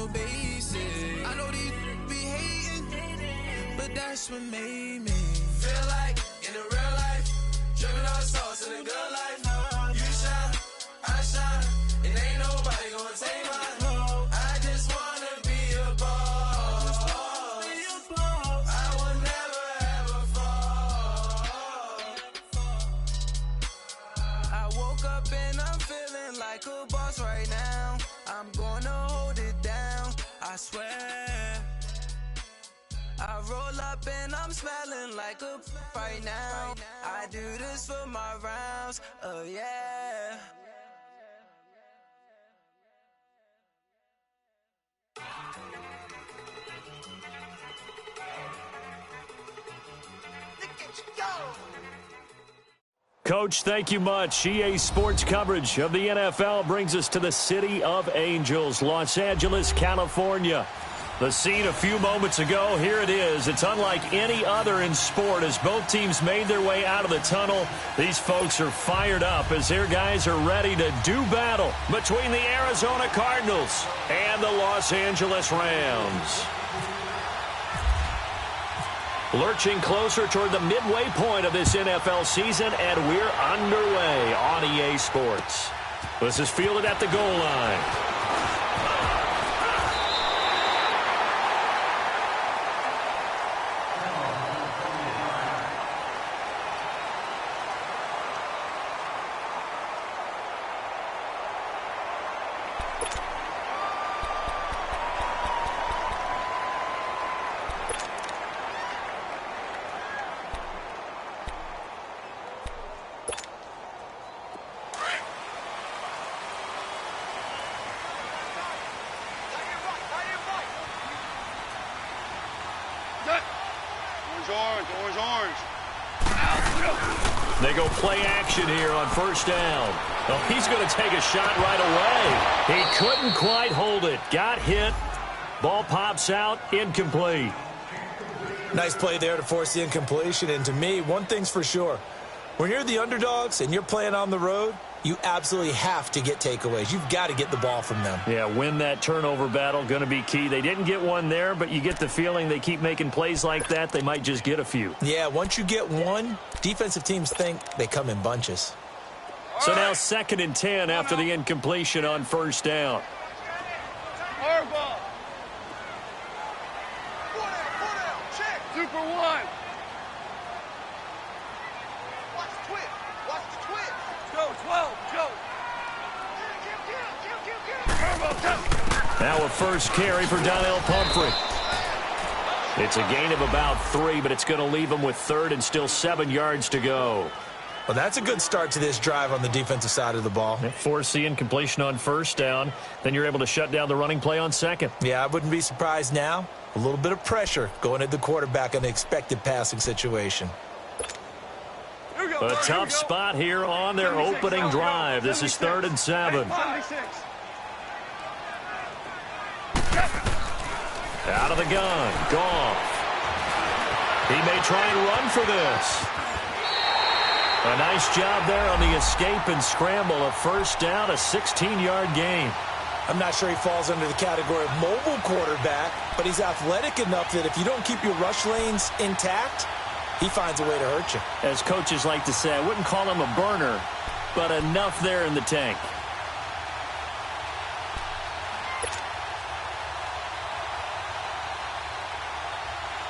no basic. I know these be hating, but that's what made me feel like in the real life, dripping all sauce in the good life. You shine, I shine, and ain't nobody gonna take mine. I just wanna be a boss. I will never ever fall. I woke up and I'm feeling like a boss right now. I'm gonna hold it down, I swear. I roll up and I'm smelling like a right now. I do this for my rounds, oh yeah. Coach, thank you much. EA Sports coverage of the NFL brings us to the City of Angels, Los Angeles, California. The scene a few moments ago, here it is. It's unlike any other in sport as both teams made their way out of the tunnel. These folks are fired up as their guys are ready to do battle between the Arizona Cardinals and the Los Angeles Rams. Lurching closer toward the midway point of this NFL season, and we're underway on EA Sports. This is fielded at the goal line. They go play action here on first down. Oh, he's going to take a shot right away. He couldn't quite hold it. Got hit. Ball pops out. Incomplete. Nice play there to force the incompletion. And to me, one thing's for sure. When you're the underdogs and you're playing on the road, you absolutely have to get takeaways. You've got to get the ball from them. Yeah, win that turnover battle, going to be key. They didn't get one there, but you get the feeling they keep making plays like that, they might just get a few. Yeah, once you get one, defensive teams think they come in bunches. So now 2nd and 10 after the incompletion on first down. Hardball. Check. Super one. Watch the twist. Watch the twist. Go, 12. Go. Now a first carry for Donnell Pumphrey. It's a gain of about 3, but it's going to leave him with 3rd and still 7 yards to go. Well, that's a good start to this drive on the defensive side of the ball. Force the incompletion on first down. Then you're able to shut down the running play on 2nd. Yeah, I wouldn't be surprised now. A little bit of pressure going at the quarterback in the expected passing situation. A tough spot here on their opening drive. This is 3rd and 7. Out of the gun. Goff. He may try and run for this. A nice job there on the escape and scramble. A first down, a 16-yard gain. I'm not sure he falls under the category of mobile quarterback, but he's athletic enough that if you don't keep your rush lanes intact, he finds a way to hurt you. As coaches like to say, I wouldn't call him a burner, but enough there in the tank.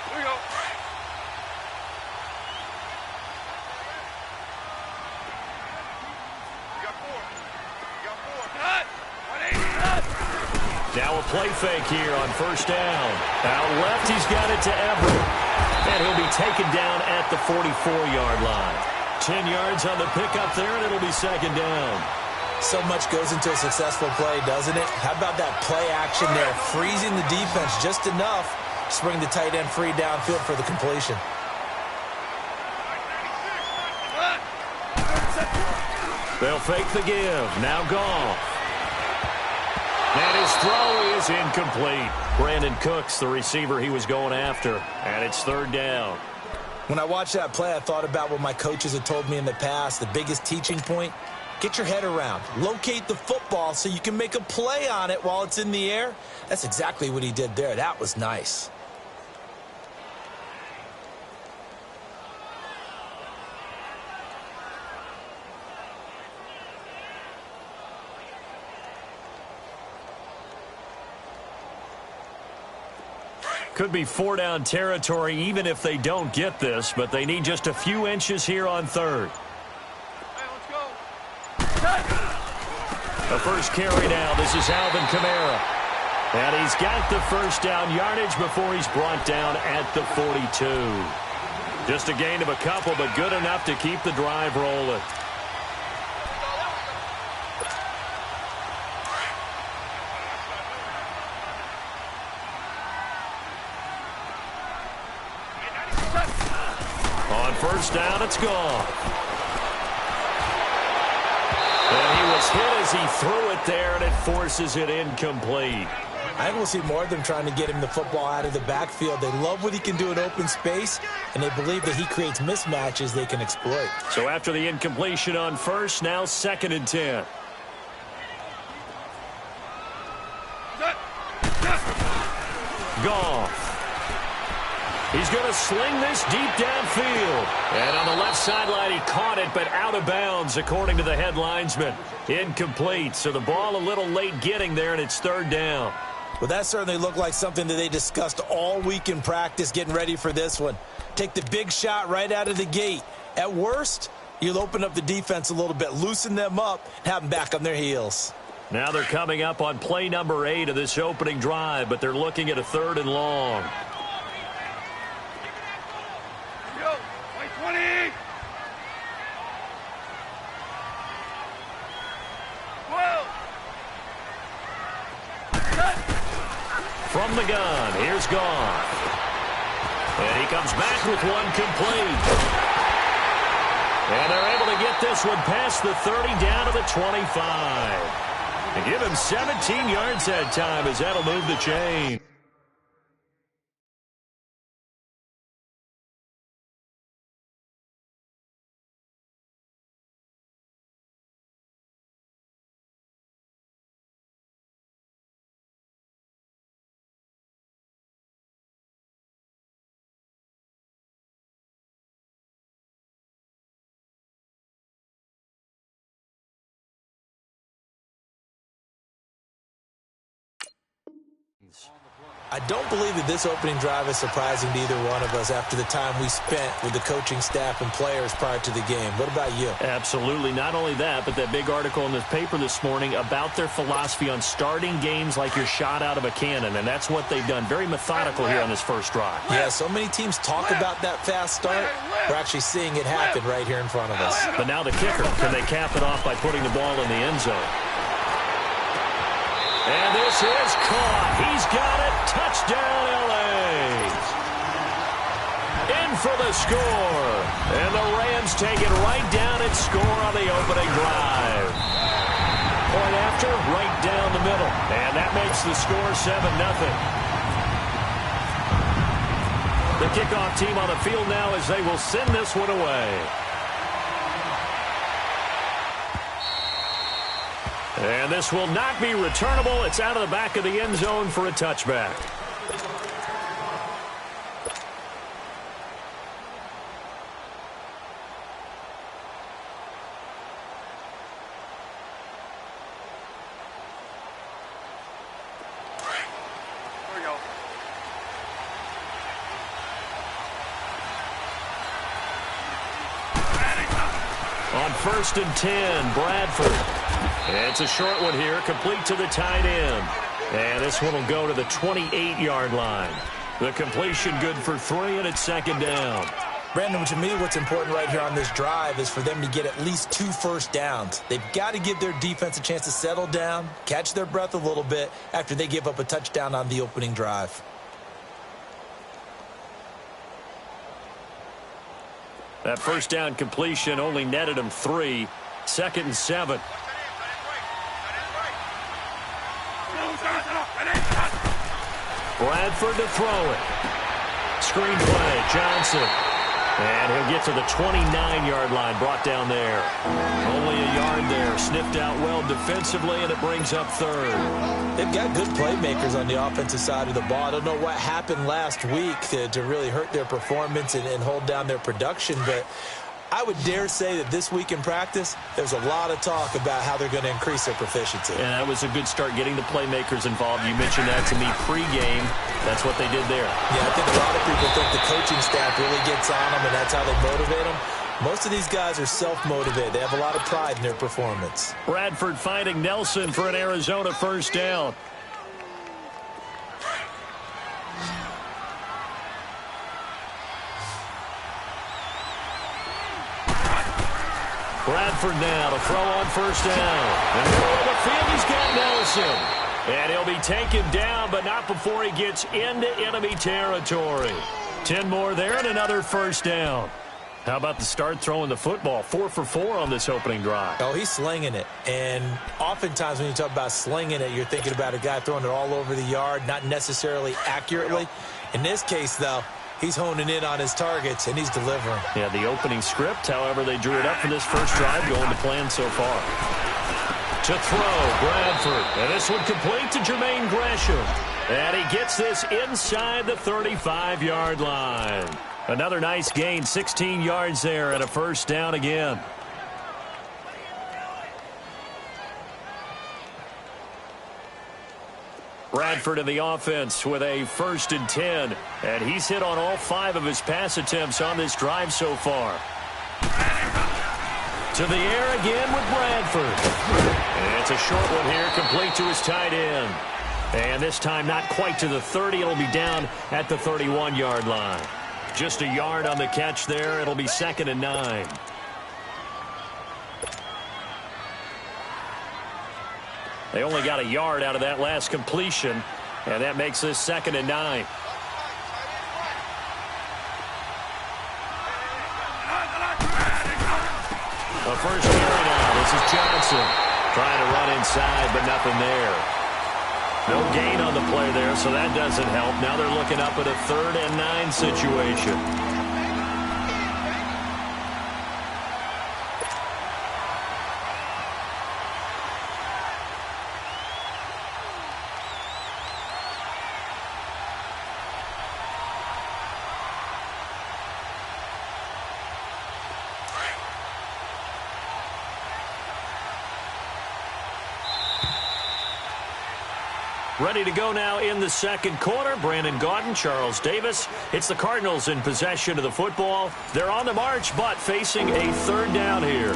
Here we go. You got 4. You got 4. Cut. 180. Cut. Now a play fake here on first down. Out left, he's got it to Everett. And he'll be taken down at the 44-yard line. 10 yards on the pickup there, and it'll be 2nd down. So much goes into a successful play, doesn't it? How about that play action there, freezing the defense just enough to bring the tight end free downfield for the completion. They'll fake the give. Now Goff. And his throw is incomplete. Brandon Cooks, the receiver he was going after. And it's 3rd down. When I watched that play, I thought about what my coaches had told me in the past. The biggest teaching point, Get your head around. Locate the football so you can make a play on it while it's in the air. That's exactly what he did there. That was nice. Could be 4-down territory even if they don't get this, but they need just a few inches here on third. Hey, let's go. The first carry now. This is Alvin Kamara. And he's got the first down yardage before he's brought down at the 42. Just a gain of a couple, but good enough to keep the drive rolling. On first down, it's gone. And he was hit as he threw it there, and it forces it incomplete. I think we'll see more of them trying to get him the football out of the backfield. They love what he can do in open space, and they believe that he creates mismatches they can exploit. So after the incompletion on first, now 2nd and 10. Goff. He's going to sling this deep downfield. And on the left sideline, he caught it, but out of bounds, according to the head linesman. Incomplete, so the ball a little late getting there, and it's 3rd down. Well, that certainly looked like something that they discussed all week in practice, getting ready for this one. Take the big shot right out of the gate. At worst, you'll open up the defense a little bit, loosen them up, have them back on their heels. Now they're coming up on play number 8 of this opening drive, but they're looking at a 3rd and long. Yo, 20. 12. From the gun, here's Goff. And he comes back with one complete. And they're able to get this one past the 30 down to the 25. And give him 17 yards that time as that'll move the chain. I don't believe that this opening drive is surprising to either one of us after the time we spent with the coaching staff and players prior to the game. What about you? Absolutely. Not only that, but that big article in the paper this morning about their philosophy on starting games like you're shot out of a cannon, and that's what they've done. Very methodical here on this first drive. Yeah, so many teams talk about that fast start. We're actually seeing it happen right here in front of us. But now the kicker. Can they cap it off by putting the ball in the end zone? And this is caught. He's got it. Touchdown, L.A. In for the score. And the Rams take it right down and score on the opening drive. Point after, right down the middle. And that makes the score 7-0. The kickoff team on the field now as they will send this one away. And this will not be returnable. It's out of the back of the end zone for a touchback. Here we go. On 1st and 10, Bradford. It's a short one here, complete to the tight end. And this one will go to the 28-yard line. The completion good for 3, and it's 2nd down. Brandon, to me, what's important right here on this drive is for them to get at least 2 first downs. They've got to give their defense a chance to settle down, catch their breath a little bit after they give up a touchdown on the opening drive. That first down completion only netted him 3. 2nd and 7. Bradford to throw it. Screen play, Johnson. And he'll get to the 29-yard line, brought down there. Only a yard there, sniffed out well defensively, and it brings up third. They've got good playmakers on the offensive side of the ball. I don't know what happened last week to really hurt their performance and hold down their production, but I would dare say that this week in practice, there's a lot of talk about how they're going to increase their proficiency. And that was a good start, getting the playmakers involved. You mentioned that to me pregame. That's what they did there. Yeah, I think a lot of people think the coaching staff really gets on them, and that's how they motivate them. Most of these guys are self-motivated. They have a lot of pride in their performance. Bradford finding Nelson for an Arizona first down. Bradford now to throw on first down. And middle of the field, he's got Nelson. And he'll be taken down, but not before he gets into enemy territory. 10 more there and another first down. How about the start throwing the football? 4 for 4 on this opening drive. Oh, he's slinging it. And oftentimes when you talk about slinging it, you're thinking about a guy throwing it all over the yard, not necessarily accurately. In this case, though, he's honing in on his targets, and he's delivering. Yeah, the opening script, however, they drew it up for this first drive, going to plan so far. To throw, Bradford. And this one complete to Jermaine Gresham. And he gets this inside the 35-yard line. Another nice gain, 16 yards there, and a first down again. Bradford in the offense with a 1st and 10. And he's hit on all 5 of his pass attempts on this drive so far. To the air again with Bradford. And it's a short one here, complete to his tight end. And this time not quite to the 30. It'll be down at the 31-yard line. Just a yard on the catch there. It'll be 2nd and 9. They only got a yard out of that last completion, and that makes this 2nd and 9. A first carry now. This is Johnson trying to run inside, but nothing there. No gain on the play there, so that doesn't help. Now they're looking up at a 3rd and 9 situation. Ready to go now in the second quarter. Brandon Gaudin, Charles Davis. It's the Cardinals in possession of the football. They're on the march, but facing a 3rd down here.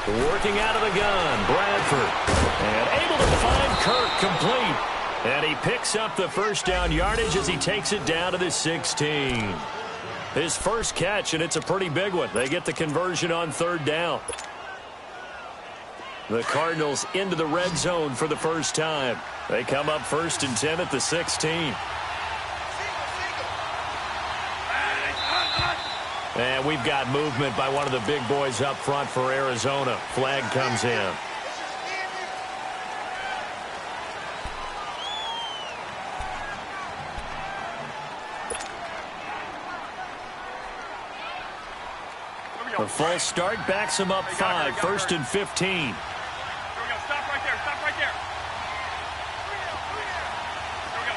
Working out of the gun, Bradford. And able to find Kirk complete. And he picks up the first down yardage as he takes it down to the 16. His first catch, and it's a pretty big one. They get the conversion on 3rd down. The Cardinals into the red zone for the first time. They come up 1st and 10 at the 16. And we've got movement by one of the big boys up front for Arizona. Flag comes in. A false start backs him up 5, 1st and 15. Stop right there. Stop right there.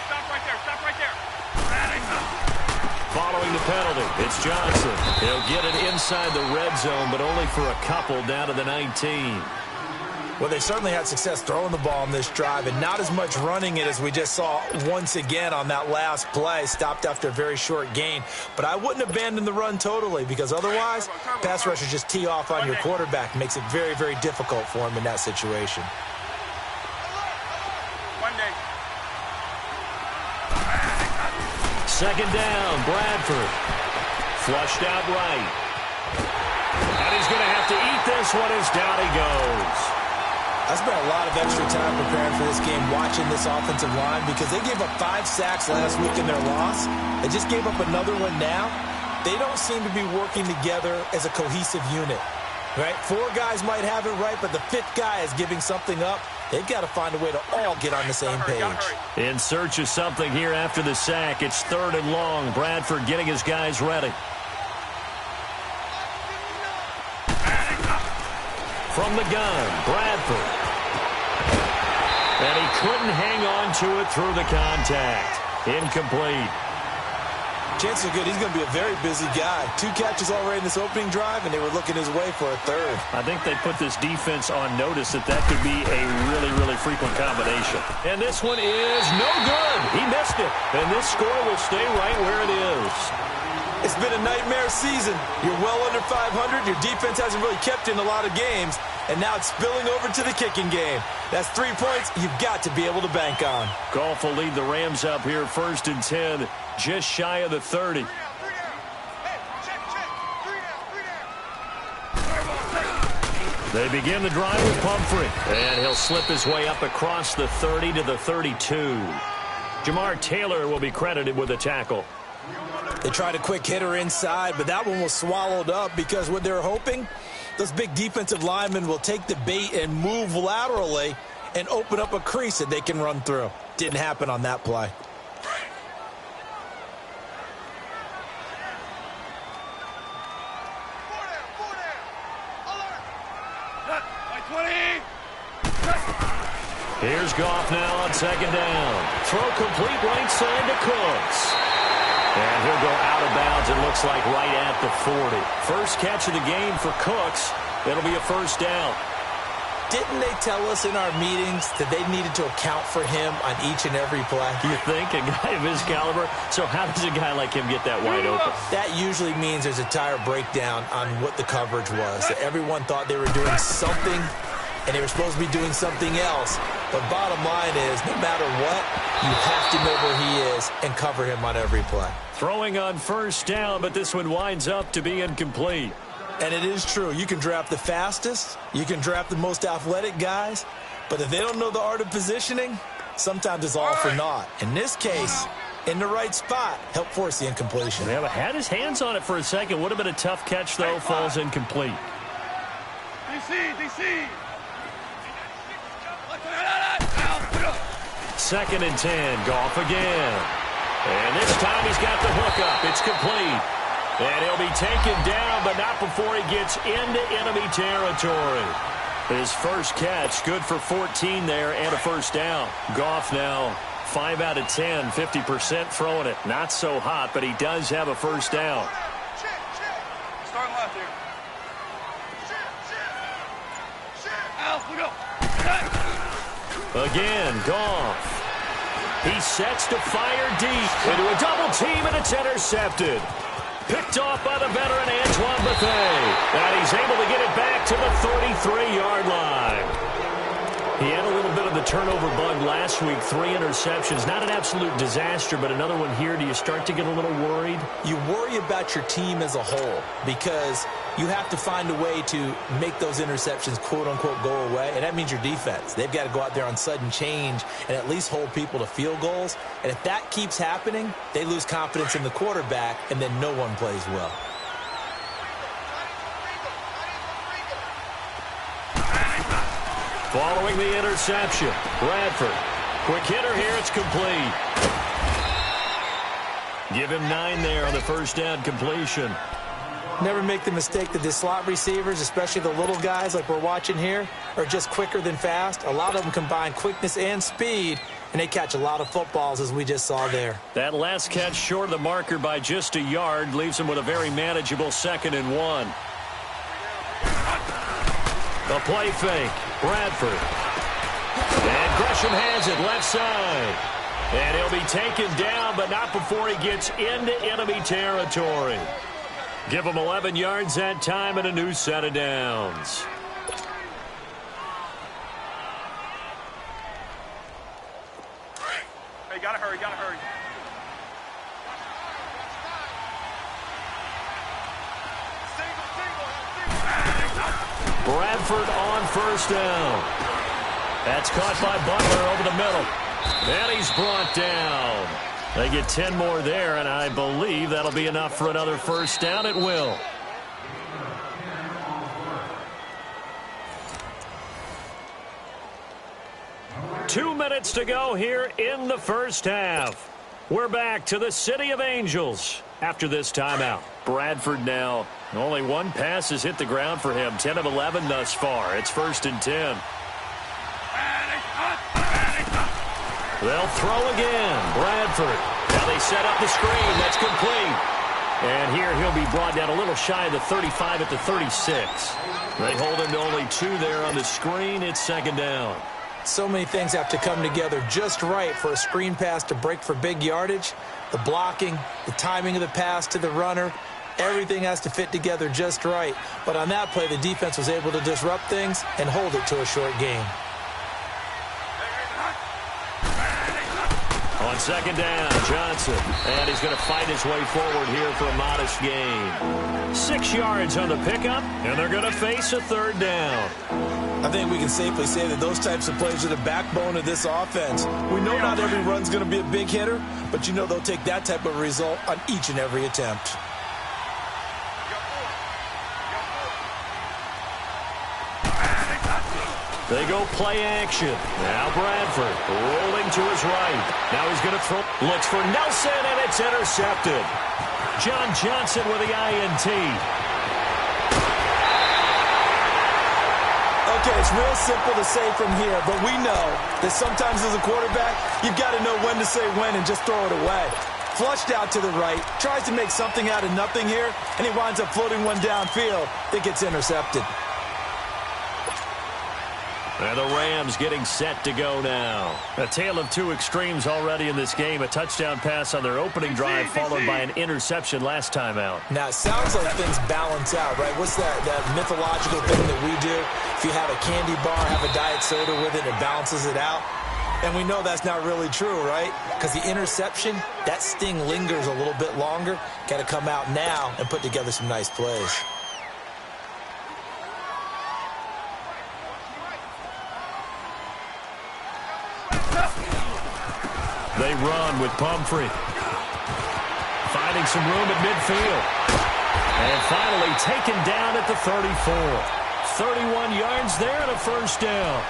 Stop right there. Stop right there. Following the penalty, it's Johnson. He'll get it inside the red zone, but only for a couple down to the 19. Well, they certainly had success throwing the ball on this drive and not as much running it as we just saw once again on that last play. Stopped after a very short gain. But I wouldn't abandon the run totally because otherwise, pass rushers just tee off on your quarterback. Makes it very, very difficult for him in that situation. Second down, Bradford. Flushed out right. And he's going to have to eat this one as down he goes. I spent a lot of extra time preparing for this game watching this offensive line because they gave up 5 sacks last week in their loss. They just gave up another one now. They don't seem to be working together as a cohesive unit, right? 4 guys might have it right, but the 5th guy is giving something up. They've got to find a way to all get on the same page. In search of something here after the sack. It's 3rd and long. Bradford getting his guys ready. From the gun, Bradford. And he couldn't hang on to it through the contact. Incomplete. Chances are good he's going to be a very busy guy. 2 catches already in this opening drive, and they were looking his way for a 3rd. I think they put this defense on notice that could be a really, really frequent combination. And this one is no good. He missed it. And this score will stay right where it is. It's been a nightmare season. You're well under 500. Your defense hasn't really kept in a lot of games. And now it's spilling over to the kicking game. That's 3 points you've got to be able to bank on. Goff will lead the Rams up here 1st and 10, just shy of the 30. They begin the drive with Pumphrey. And he'll slip his way up across the 30 to the 32. Jamar Taylor will be credited with a tackle. They tried a quick hitter inside, but that one was swallowed up because what they're hoping, those big defensive linemen will take the bait and move laterally and open up a crease that they can run through. Didn't happen on that play. Here's Goff now on 2nd down. Throw complete right side to Cooks. And he'll go out of bounds, it looks like right at the 40. First catch of the game for Cooks. It'll be a 1st down. Didn't they tell us in our meetings that they needed to account for him on each and every play? You think? A guy of his caliber? So how does a guy like him get that wide open? That usually means there's a tire breakdown on what the coverage was. That everyone thought they were doing something, and they were supposed to be doing something else. But bottom line is, no matter what, you have to know where he is and cover him on every play. Throwing on 1st down, but this one winds up to be incomplete. And it is true. You can draft the fastest. You can draft the most athletic guys. But if they don't know the art of positioning, sometimes it's all for naught. In this case, in the right spot, help force the incompletion. Yeah, but had his hands on it for a second. Would have been a tough catch, though. Falls incomplete. DC. 2nd and 10. Goff again. And this time he's got the hook up. It's complete. And he'll be taken down, but not before he gets into enemy territory. His first catch, good for 14 there and a 1st down. Goff now 5 out of 10, 50% throwing it. Not so hot, but he does have a 1st down. Start left here. Alf, look up. Again, Goff. He sets to fire deep into a double team, and it's intercepted. Picked off by the veteran Antoine Bethea. And he's able to get it back to the 33-yard line. He had a little bit of the turnover bug last week. 3 interceptions. Not an absolute disaster, but another one here. Do you start to get a little worried? You worry about your team as a whole because you have to find a way to make those interceptions, quote-unquote, go away. And that means your defense. They've got to go out there on sudden change and at least hold people to field goals. And if that keeps happening, they lose confidence in the quarterback, and then no one plays well. Following the interception, Bradford. Quick hitter here, it's complete. Give him 9 there on the 1st down completion. Never make the mistake that the slot receivers, especially the little guys like we're watching here, are just quicker than fast. A lot of them combine quickness and speed, and they catch a lot of footballs, as we just saw there. That last catch short of the marker by just a yard leaves him with a very manageable 2nd and 1. A play fake. Bradford. And Gresham has it left side. And he'll be taken down, but not before he gets into enemy territory. Give him 11 yards that time and a new set of downs. Hey, gotta hurry, gotta hurry. Bradford on first down. That's caught by Butler over the middle. And he's brought down. They get 10 more there, and I believe that'll be enough for another first down. It will. Two minutes to go here in the first half. We're back to the City of Angels after this timeout. Bradford now. Only one pass has hit the ground for him. 10 of 11 thus far. It's 1st and 10. They'll throw again. Bradford. Now they set up the screen. That's complete. And here he'll be brought down a little shy of the 35 at the 36. They hold him to only 2 there on the screen. It's 2nd down. So many things have to come together just right for a screen pass to break for big yardage. The blocking, the timing of the pass to the runner, everything has to fit together just right. But on that play, the defense was able to disrupt things and hold it to a short gain. On 2nd down, Johnson. And he's going to fight his way forward here for a modest gain. 6 yards on the pickup, and they're going to face a 3rd down. I think we can safely say that those types of plays are the backbone of this offense. We know not every run's going to be a big hitter, but you know they'll take that type of result on each and every attempt. They go play action. Now Bradford rolling to his right. Now he's going to throw. Looks for Nelson, and it's intercepted. John Johnson with the INT. Okay, it's real simple to say from here, but we know that sometimes as a quarterback, you've got to know when to say when and just throw it away. Flushed out to the right, tries to make something out of nothing here, and he winds up floating one downfield that gets intercepted. And the Rams getting set to go now. A tale of two extremes already in this game. A touchdown pass on their opening drive followed by an interception last time out. Now, it sounds like things balance out, right? What's that mythological thing that we do? If you have a candy bar, have a diet soda with it, it balances it out. And we know that's not really true, right? Because the interception, that sting lingers a little bit longer. Got to come out now and put together some nice plays. They run with Pumphrey. Finding some room at midfield. And finally taken down at the 34. 31 yards there and a first down.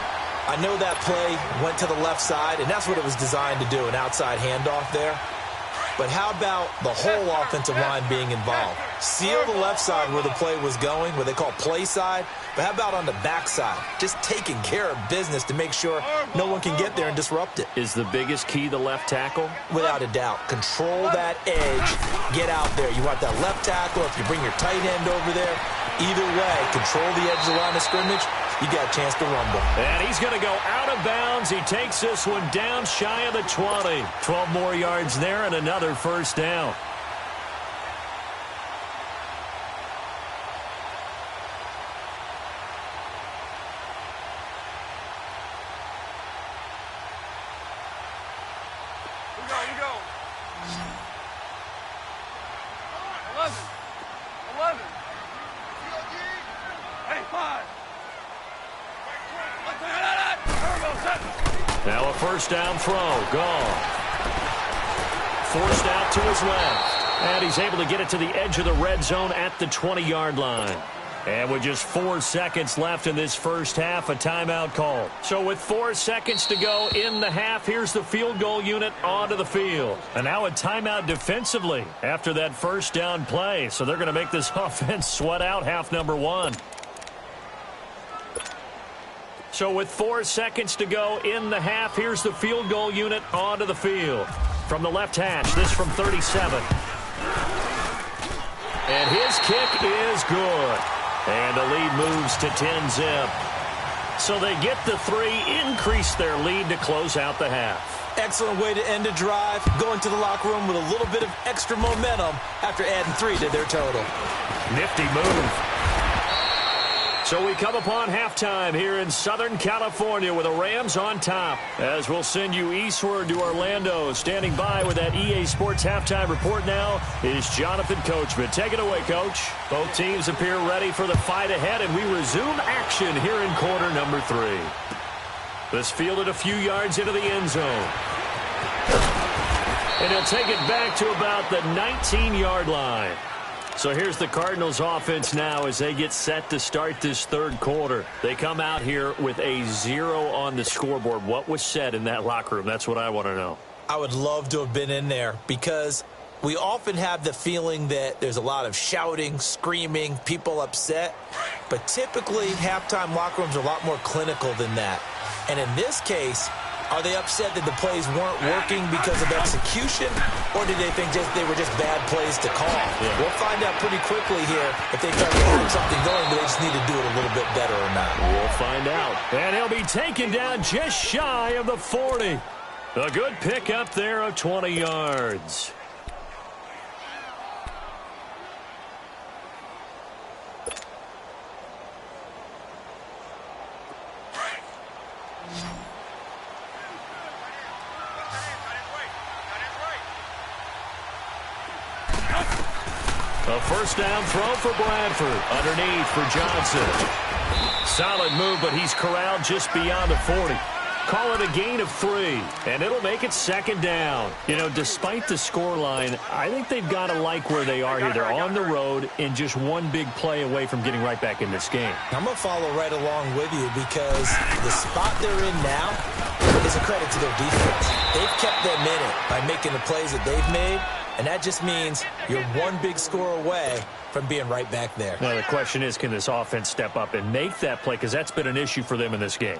I know that play went to the left side, and that's what it was designed to do, an outside handoff there. But how about the whole offensive line being involved? Seal the left side where the play was going, what they call play side. But how about on the back side? Just taking care of business to make sure no one can get there and disrupt it. Is the biggest key the left tackle? Without a doubt. Control that edge. Get out there. You want that left tackle. If you bring your tight end over there, either way, control the edge of the line of scrimmage. You got a chance to rumble. And he's going to go out of bounds. He takes this one down shy of the 20. 12 more yards there and another first down. You go. 11. Hey, 5. Now a first down throw. Gone. Forced out to his left. And he's able to get it to the edge of the red zone at the 20-yard line. And with just 4 seconds left in this first half, a timeout call. So with 4 seconds to go in the half, here's the field goal unit onto the field. And now a timeout defensively after that first down play. So they're going to make this offense sweat out half number one. So with 4 seconds to go in the half, here's the field goal unit onto the field. From the left hash, this from 37. And his kick is good. And the lead moves to 10-zip. So they get the 3, increase their lead to close out the half. Excellent way to end a drive. Go into the locker room with a little bit of extra momentum after adding 3 to their total. Nifty move. So we come upon halftime here in Southern California with the Rams on top. As we'll send you eastward to Orlando. Standing by with that EA Sports halftime report now is Jonathan Coachman. Take it away, Coach. Both teams appear ready for the fight ahead, and we resume action here in quarter number 3. This fielded a few yards into the end zone. And he'll take it back to about the 19-yard line. So here's the Cardinals offense now as they get set to start this third quarter. They come out here with a 0 on the scoreboard. What was said in that locker room? That's what I want to know. I would love to have been in there because we often have the feeling that there's a lot of shouting, screaming, people upset. But typically, halftime locker rooms are a lot more clinical than that. And in this case, are they upset that the plays weren't working because of execution, or did they think they were just bad plays to call? Yeah. We'll find out pretty quickly here if they try to have something going, but they just need to do it a little bit better or not. We'll find out. And he'll be taken down just shy of the 40. A good pickup there of 20 yards. A first down throw for Bradford. Underneath for Johnson. Solid move, but he's corralled just beyond the 40. Call it a gain of 3, and it'll make it second down. You know, despite the scoreline, I think they've got to like where they are here. They're on the road and just one big play away from getting right back in this game. I'm going to follow right along with you because the spot they're in now is a credit to their defense. They've kept them in it by making the plays that they've made, and that just means you're one big score away from being right back there. Now, the question is, can this offense step up and make that play? Because that's been an issue for them in this game.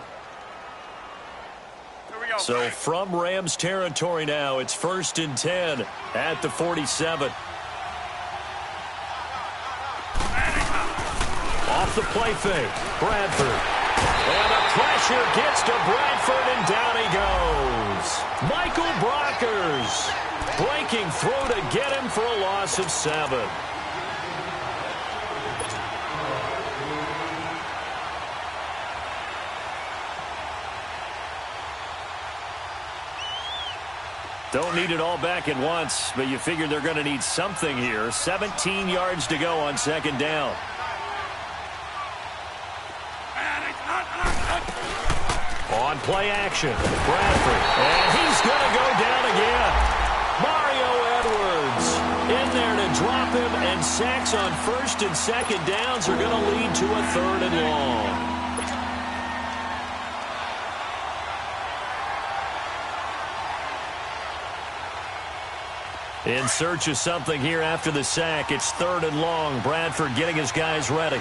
So from Rams territory now, it's 1st and 10 at the 47. Off the play fake, Bradford. And the pressure gets to Bradford, and down he goes. Michael Brockers breaking through to get him for a loss of 7. Don't need it all back at once, but you figure they're going to need something here. 17 yards to go on second down. On play action, Bradford. And he's going to go down again. Mario Edwards in there to drop him, and sacks on 1st and 2nd downs are going to lead to a 3rd and long. In search of something here after the sack. It's 3rd and long. Bradford getting his guys ready.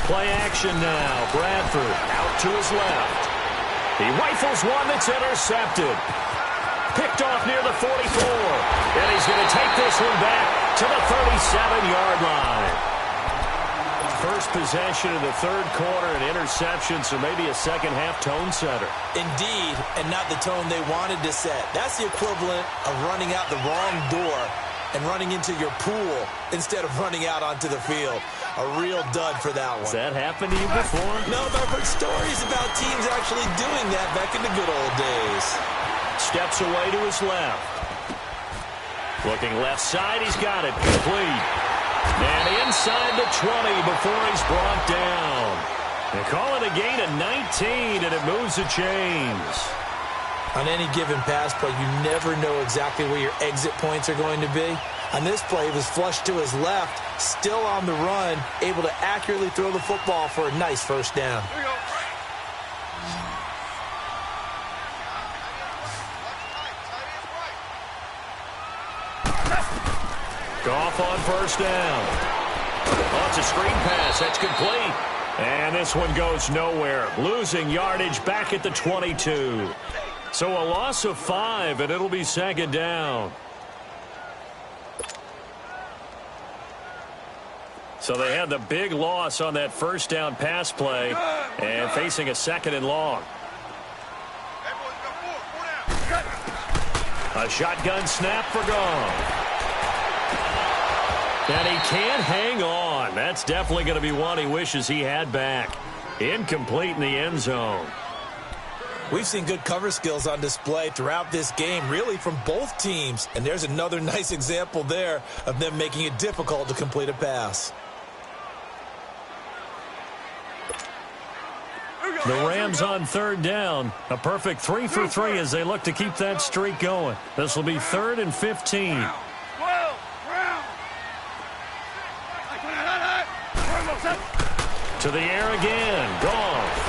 Play action now. Bradford out to his left. He rifles one that's intercepted. Picked off near the 44. And he's going to take this one back to the 37-yard line. First possession of the third quarter, an interception, so maybe a second-half tone setter. Indeed, and not the tone they wanted to set. That's the equivalent of running out the wrong door and running into your pool instead of running out onto the field. A real dud for that one. Has that happened to you before? No, but I've heard stories about teams actually doing that back in the good old days. Steps away to his left. Looking left side, he's got it. Complete. And inside the 20 before he's brought down. They call it a gain of 19, and it moves the chains. On any given pass play, you never know exactly where your exit points are going to be. On this play, he was flushed to his left, still on the run, able to accurately throw the football for a nice first down. Here we go. Goff on first down. Oh, it's a screen pass. That's complete. And this one goes nowhere. Losing yardage back at the 22. So a loss of 5, and it'll be second down. So they had the big loss on that first down pass play and facing a 2nd and long. A shotgun snap for Goff. And he can't hang on. That's definitely going to be one he wishes he had back. Incomplete in the end zone. We've seen good cover skills on display throughout this game, really from both teams. And there's another nice example there of them making it difficult to complete a pass. The Rams on 3rd down. A perfect 3 for 3 as they look to keep that streak going. This will be 3rd and 15. To the air again. Goff.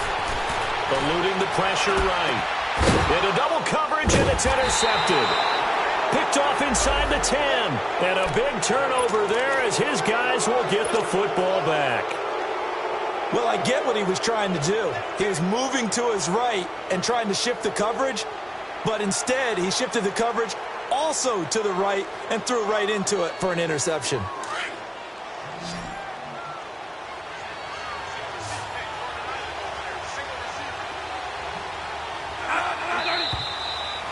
Eluding the pressure right. Into double coverage, and it's intercepted. Picked off inside the 10. And a big turnover there as his guys will get the football back. Well, I get what he was trying to do. He was moving to his right and trying to shift the coverage, but instead he shifted the coverage also to the right and threw right into it for an interception.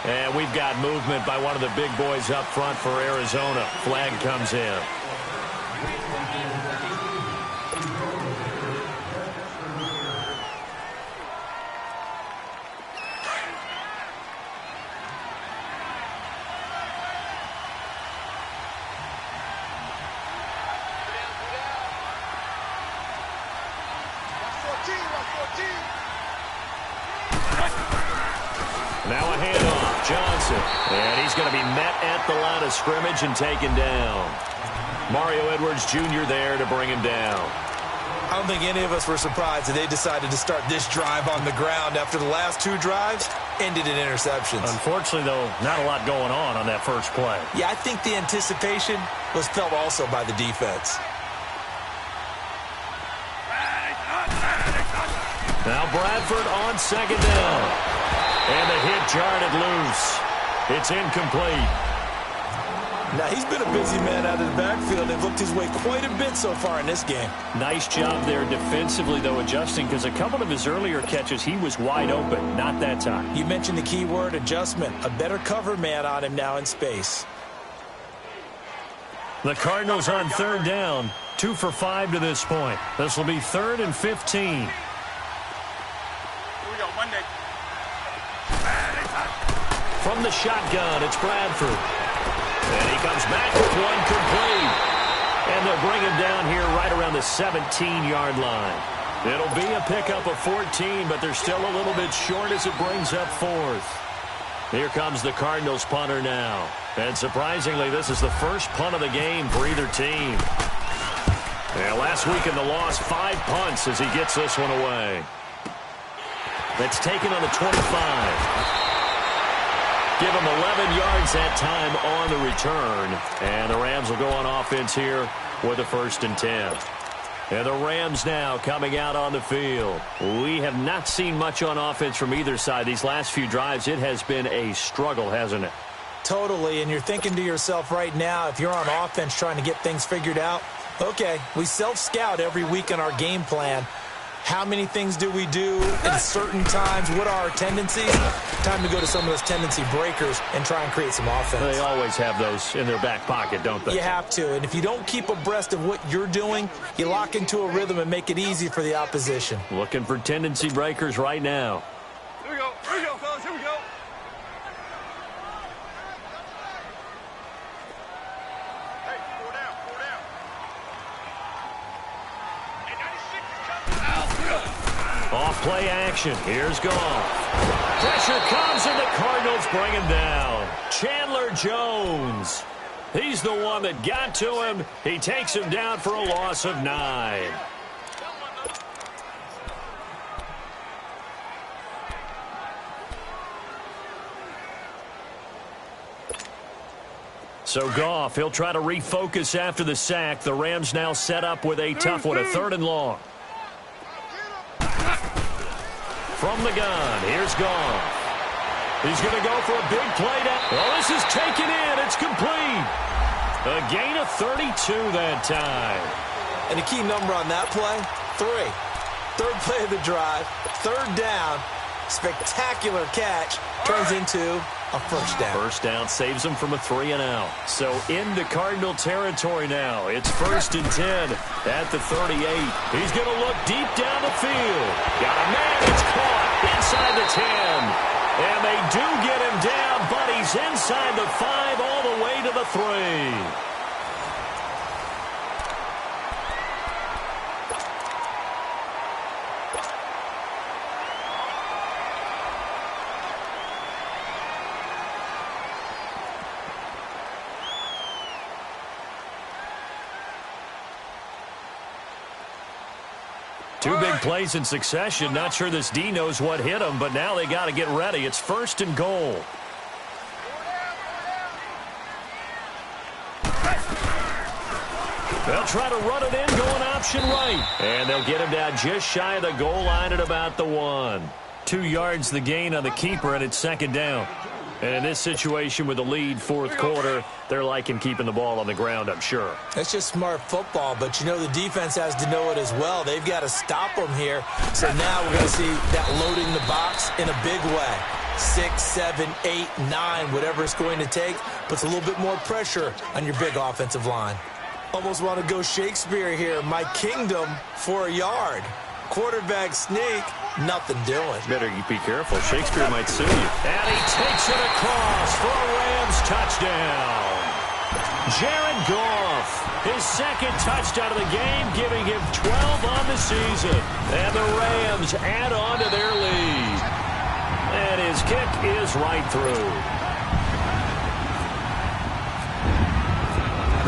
And we've got movement by one of the big boys up front for Arizona. Flag comes in. Now a handoff. Johnson. And he's going to be met at the line of scrimmage and taken down. Mario Edwards Jr. there to bring him down. I don't think any of us were surprised that they decided to start this drive on the ground after the last 2 drives ended in interceptions. Unfortunately, though, not a lot going on that first play. Yeah, I think the anticipation was felt also by the defense. Now Bradford on 2nd down. And the hit jarred it loose. It's incomplete. Now, he's been a busy man out of the backfield and looked his way quite a bit so far in this game. Nice job there defensively, though, adjusting, because a couple of his earlier catches, he was wide open. Not that time. You mentioned the key word, adjustment. A better cover man on him now in space. The Cardinals on 3rd down. 2 for 5 to this point. This will be 3rd and 15. Here we go, Monday. From the shotgun, it's Bradford. And he comes back with one complete. And they'll bring him down here right around the 17-yard line. It'll be a pickup of 14, but they're still a little bit short as it brings up 4th. Here comes the Cardinals punter now. And surprisingly, this is the first punt of the game for either team. And last week in the loss, 5 punts as he gets this one away. That's taken on the 25. Give him 11 yards that time on the return. And the Rams will go on offense here with a 1st and 10. And the Rams now coming out on the field. We have not seen much on offense from either side. These last few drives, it has been a struggle, hasn't it? Totally, and you're thinking to yourself right now, if you're on offense trying to get things figured out, okay, we self-scout every week in our game plan. How many things do we do at certain times? What are our tendencies? Time to go to some of those tendency breakers and try and create some offense. They always have those in their back pocket, don't they? You have to, and if you don't keep abreast of what you're doing, you lock into a rhythm and make it easy for the opposition. Looking for tendency breakers right now. Here we go, fellas, here we go. Hey, 4 down. Hey, 96 is coming out. Off play action. Here's Goff. Pressure comes, and the Cardinals bring him down. Chandler Jones. He's the one that got to him. He takes him down for a loss of 9. So Goff, he'll try to refocus after the sack. The Rams now set up with a tough one, a 3rd and long. From the gun, here's Goff. He's going to go for a big play down. Oh, this is taken in. It's complete. A gain of 32 that time. And the key number on that play, 3. Third play of the drive, third down, spectacular catch, turns into a first down. First down saves him from a 3-and-out. So into Cardinal territory now. It's 1st and 10 at the 38. He's going to look deep down the field. Got a man. It's caught inside the 10. And they do get him down, but he's inside the 5 all the way to the 3. Two big plays in succession. Not sure this D knows what hit him, but now they got to get ready. It's 1st and goal. They'll try to run it in, going option right. And they'll get him down just shy of the goal line at about the 1. 2 yards the gain on the keeper, and it's 2nd down. And in this situation with the lead, 4th quarter, they're liking keeping the ball on the ground, I'm sure. That's just smart football, but you know the defense has to know it as well. They've got to stop them here. So now we're going to see that loading the box in a big way. 6, 7, 8, 9, whatever it's going to take, puts a little bit more pressure on your big offensive line. Almost want to go Shakespeare here. My kingdom for a yard. Quarterback sneak, nothing doing. Better be careful. Shakespeare might sue you. And he takes it across for a Rams touchdown. Jared Goff, his 2nd touchdown of the game, giving him 12 on the season. And the Rams add on to their lead. And his kick is right through.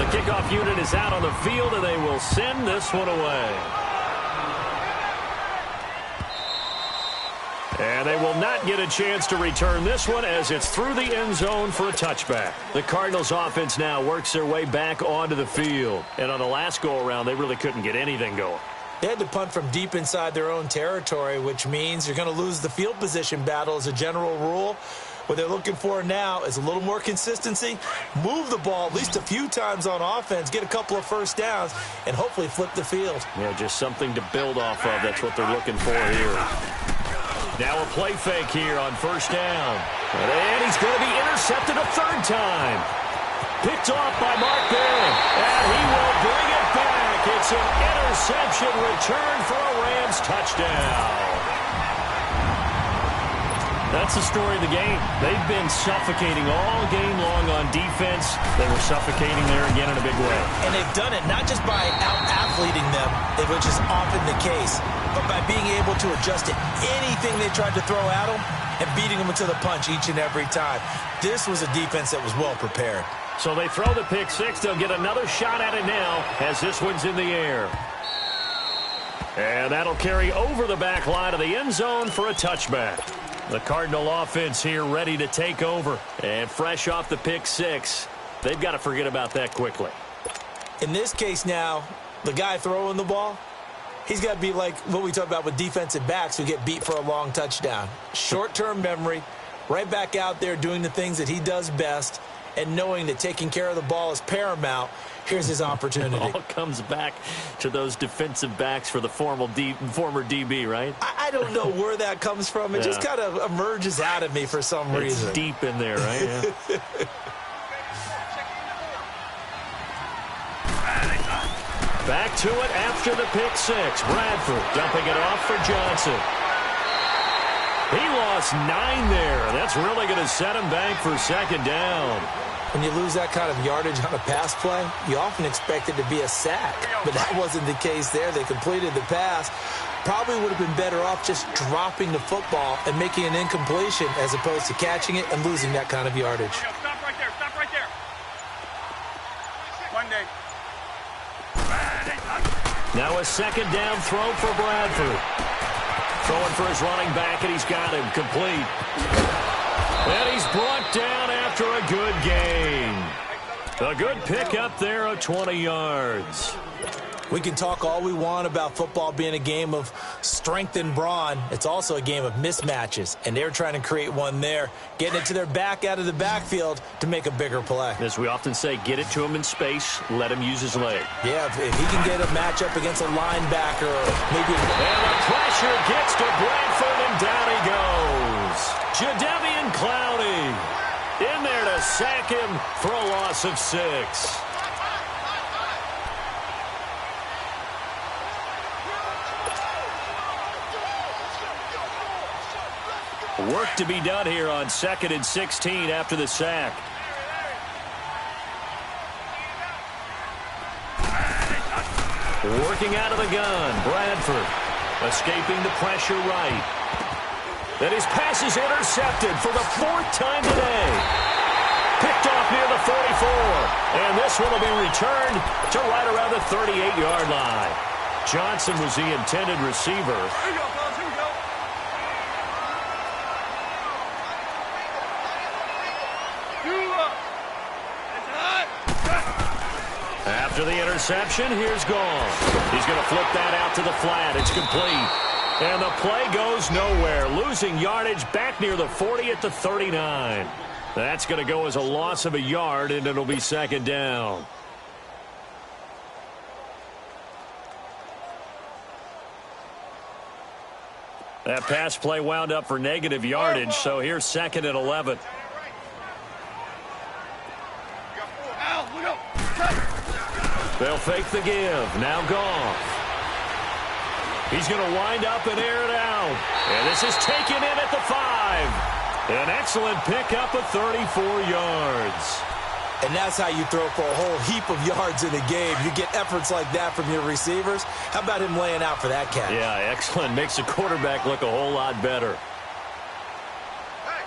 The kickoff unit is out on the field, and they will send this one away. And they will not get a chance to return this one as it's through the end zone for a touchback. The Cardinals offense now works their way back onto the field. And on the last go-around, they really couldn't get anything going. They had to punt from deep inside their own territory, which means you're going to lose the field position battle as a general rule. What they're looking for now is a little more consistency, move the ball at least a few times on offense, get a couple of first downs, and hopefully flip the field. Yeah, just something to build off of. That's what they're looking for here. Now a play fake here on 1st down. And he's going to be intercepted a 3rd time. Picked off by Mark Barron. And he will bring it back. It's an interception return for a Rams touchdown. That's the story of the game. They've been suffocating all game long on defense. They were suffocating there again in a big way. And they've done it not just by out-athleting them, which is often the case, but by being able to adjust to anything they tried to throw at them and beating them to the punch each and every time. This was a defense that was well prepared. So they throw the pick 6. They'll get another shot at it now as this one's in the air. And that'll carry over the back line of the end zone for a touchback. The Cardinal offense here ready to take over. And fresh off the pick 6, they've got to forget about that quickly. In this case now, the guy throwing the ball, he's got to be like what we talk about with defensive backs who get beat for a long touchdown. Short-term memory, right back out there doing the things that he does best, and knowing that taking care of the ball is paramount. Here's his opportunity. It all comes back to those defensive backs for the former DB, right? I don't know where that comes from. It just kind of emerges out of me for some reason. It's deep in there, right? Yeah. Back to it after the pick 6. Bradford dumping it off for Johnson. He lost 9 there. That's really going to set him back for 2nd down. When you lose that kind of yardage on a pass play, you often expect it to be a sack. But that wasn't the case there. They completed the pass. Probably would have been better off just dropping the football and making an incompletion as opposed to catching it and losing that kind of yardage. Stop right there. Stop right there. Monday. Now a 2nd down throw for Bradford. Throwing for his running back, and he's got him complete. And he's brought down after a good gain. A good pick up there of 20 yards. We can talk all we want about football being a game of strength and brawn. It's also a game of mismatches, and they're trying to create one there, getting it to their back out of the backfield to make a bigger play. As we often say, get it to him in space, let him use his leg. Yeah, if he can get a matchup against a linebacker, maybe. And the pressure gets to Bradford, and down he goes. Jadeveon Clowney in there to sack him for a loss of 6. Work to be done here on 2nd and 16 after the sack. Working out of the gun, Bradford escaping the pressure right. And his pass is intercepted for the 4th time today. Picked off near the 44. And this one will be returned to right around the 38-yard line. Johnson was the intended receiver. Here we go, fellas. Here we go. After the interception, here's Gall. He's going to flip that out to the flat. It's complete. And the play goes nowhere. Losing yardage back near the 40 at the 39. That's going to go as a loss of a yard, and it'll be 2nd down. That pass play wound up for negative yardage, so here's 2nd and 11. They'll fake the give. Now Goff. He's going to wind up and air it out. And this is taken in at the 5. An excellent pickup of 34 yards. And that's how you throw for a whole heap of yards in a game. You get efforts like that from your receivers. How about him laying out for that catch? Yeah, excellent. Makes the quarterback look a whole lot better. Hey,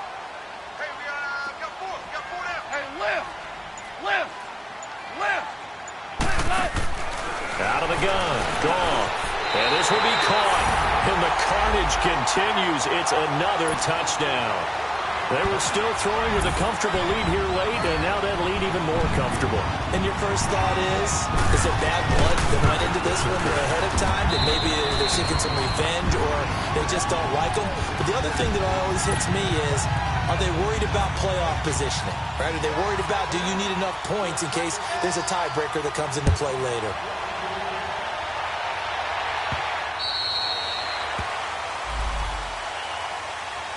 we got 4. We got 4 down. Hey, left. Out of the gun. Goff. And this will be caught. And the carnage continues. It's another touchdown. They were still throwing with a comfortable lead here late, and now that lead even more comfortable. And your first thought is it bad blood that went into this one ahead of time? That maybe they're seeking some revenge or they just don't like them? But the other thing that always hits me is, are they worried about playoff positioning? Right? Are they worried about, do you need enough points in case there's a tiebreaker that comes into play later?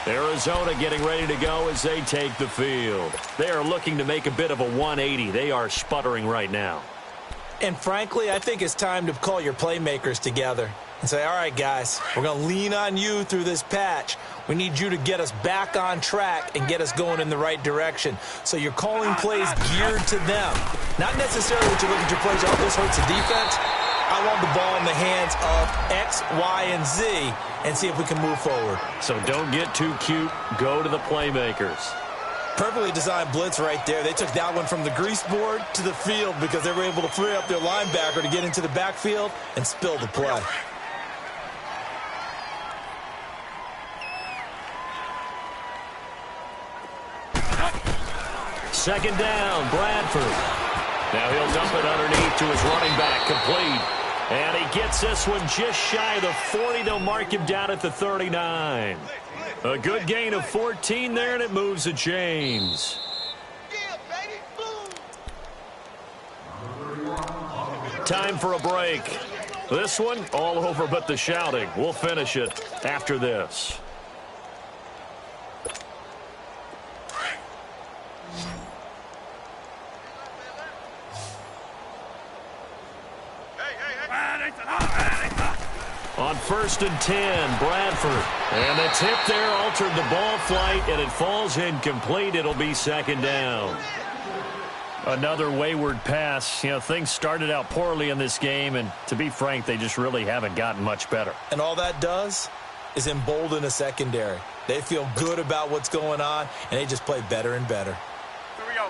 Arizona getting ready to go as they take the field. They are looking to make a bit of a 180. They are sputtering right now. And frankly, I think it's time to call your playmakers together and say, all right, guys, we're going to lean on you through this patch. We need you to get us back on track and get us going in the right direction. So you're calling plays geared to them. Not necessarily that you look at your plays, oh, this hurts the defense. I want the ball in the hands of X, Y, and Z and see if we can move forward. So don't get too cute. Go to the playmakers. Perfectly designed blitz right there. They took that one from the grease board to the field because they were able to free up their linebacker to get into the backfield and spill the play. Second down, Bradford. Now he'll dump it underneath to his running back, complete. And he gets this one just shy of the 40. They'll mark him down at the 39. A good gain of 14 there, and it moves the chains. Time for a break. This one, all over but the shouting. We'll finish it after this. On 1st and 10, Bradford. And the tip there altered the ball flight, and it falls incomplete. It'll be 2nd down. Another wayward pass. You know, things started out poorly in this game, and to be frank, they just really haven't gotten much better. And all that does is embolden a secondary. They feel good about what's going on, and they just play better and better.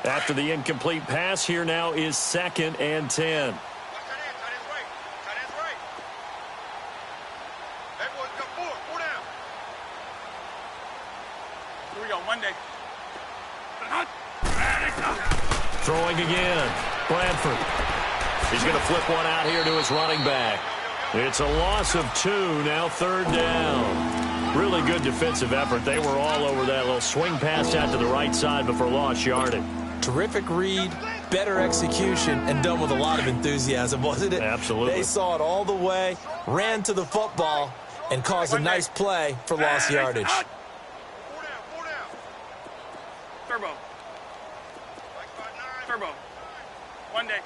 After the incomplete pass, here now is 2nd and 10. Throwing again. Bradford. He's going to flip one out here to his running back. It's a loss of 2, now 3rd down. Really good defensive effort. They were all over that little swing pass out to the right side before lost yardage. Terrific read, better execution, and done with a lot of enthusiasm, wasn't it? Absolutely. They saw it all the way, ran to the football, and caused a nice play for lost yardage. 4 down. Turbo. Turbo. One day.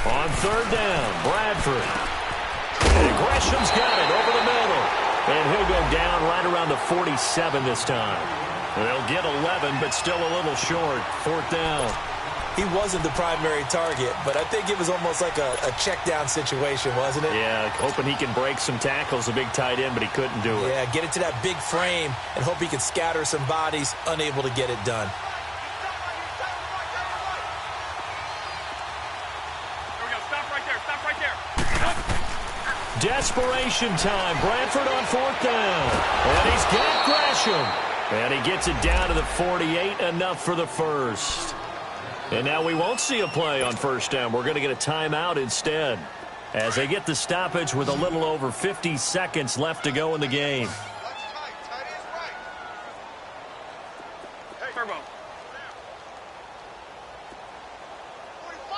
On 3rd down, Bradford. And Gresham's got it over the middle. And he'll go down right around the 47 this time. They'll get 11, but still a little short. 4th down. He wasn't the primary target, but I think it was almost like a check down situation, wasn't it? Yeah, hoping he can break some tackles, a big tight end, but he couldn't do it. Yeah, get it to that big frame and hope he could scatter some bodies, unable to get it done. There we go. Stop right there. Stop right there. Desperation time. Bradford on 4th down. And he's got Gresham. And he gets it down to the 48, enough for the first. And now we won't see a play on 1st down. We're going to get a timeout instead, as they get the stoppage with a little over 50 seconds left to go in the game. Tight end right. Hey, Turbo.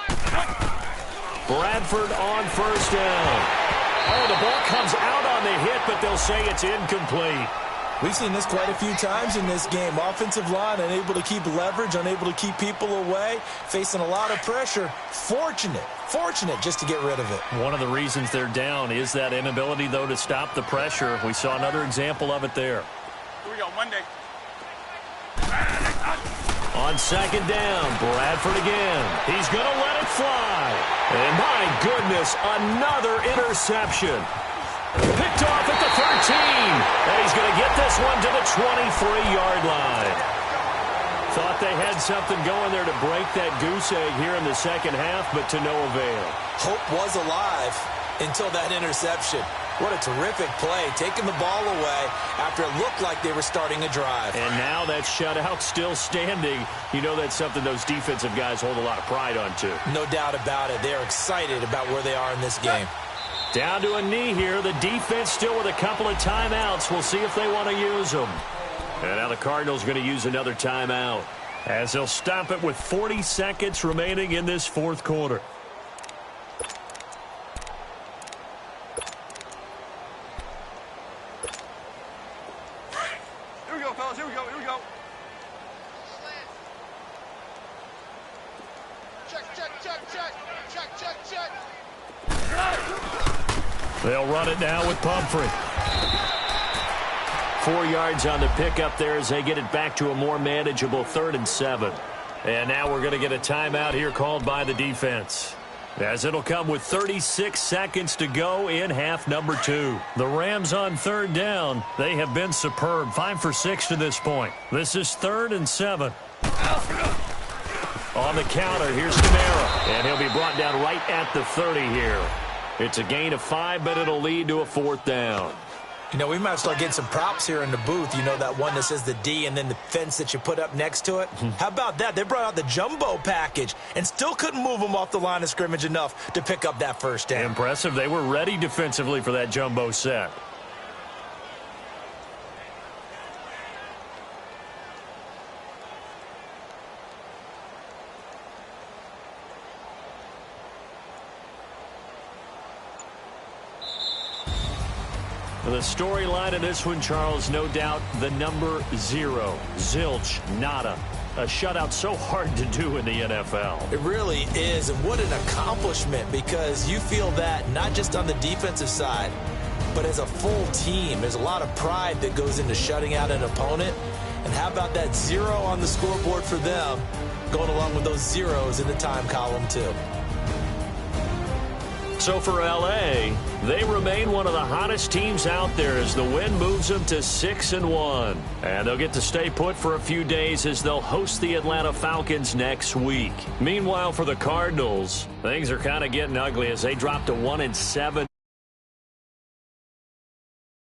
45. Bradford on 1st down. Oh, the ball comes out on the hit, but they'll say it's incomplete. We've seen this quite a few times in this game. Offensive line unable to keep leverage, unable to keep people away, facing a lot of pressure. Fortunate just to get rid of it. One of the reasons they're down is that inability, though, to stop the pressure. We saw another example of it there. Here we go. Monday. On 2nd down, Bradford again. He's going to let it fly. And my goodness, another interception. Picked off at the 13. And he's going to get this one to the 23-yard line. Thought they had something going there to break that goose egg here in the second half, but to no avail. Hope was alive until that interception. What a terrific play, taking the ball away after it looked like they were starting a drive. And now that shutout still standing. You know that's something those defensive guys hold a lot of pride on, too. No doubt about it. They're excited about where they are in this game. Down to a knee here. The defense still with a couple of timeouts. We'll see if they want to use them. And now the Cardinals going to use another timeout, as they'll stop it with 40 seconds remaining in this 4th quarter. Here we go, fellas. Here we go. Check. They'll run it now with Pumphrey. 4 yards on the pickup there as they get it back to a more manageable 3rd and 7. And now we're going to get a timeout here called by the defense, as it'll come with 36 seconds to go in half number 2. The Rams on 3rd down. They have been superb. 5 for 6 to this point. This is 3rd and 7. On the counter, here's Kamara. And he'll be brought down right at the 30 here. It's a gain of 5, but it'll lead to a 4th down. You know, we might start getting some props here in the booth. You know, that one that says the D and then the fence that you put up next to it? How about that? They brought out the jumbo package and still couldn't move them off the line of scrimmage enough to pick up that 1st down. Impressive. They were ready defensively for that jumbo set. The storyline of this one, Charles, no doubt the number 0. Zilch, nada. A shutout so hard to do in the NFL. It really is, and what an accomplishment, because you feel that not just on the defensive side, but as a full team. There's a lot of pride that goes into shutting out an opponent. And how about that 0 on the scoreboard for them, going along with those zeros in the time column, too. So for L.A., they remain one of the hottest teams out there as the win moves them to 6-1. And they'll get to stay put for a few days as they'll host the Atlanta Falcons next week. Meanwhile, for the Cardinals, things are kind of getting ugly as they drop to 1-7.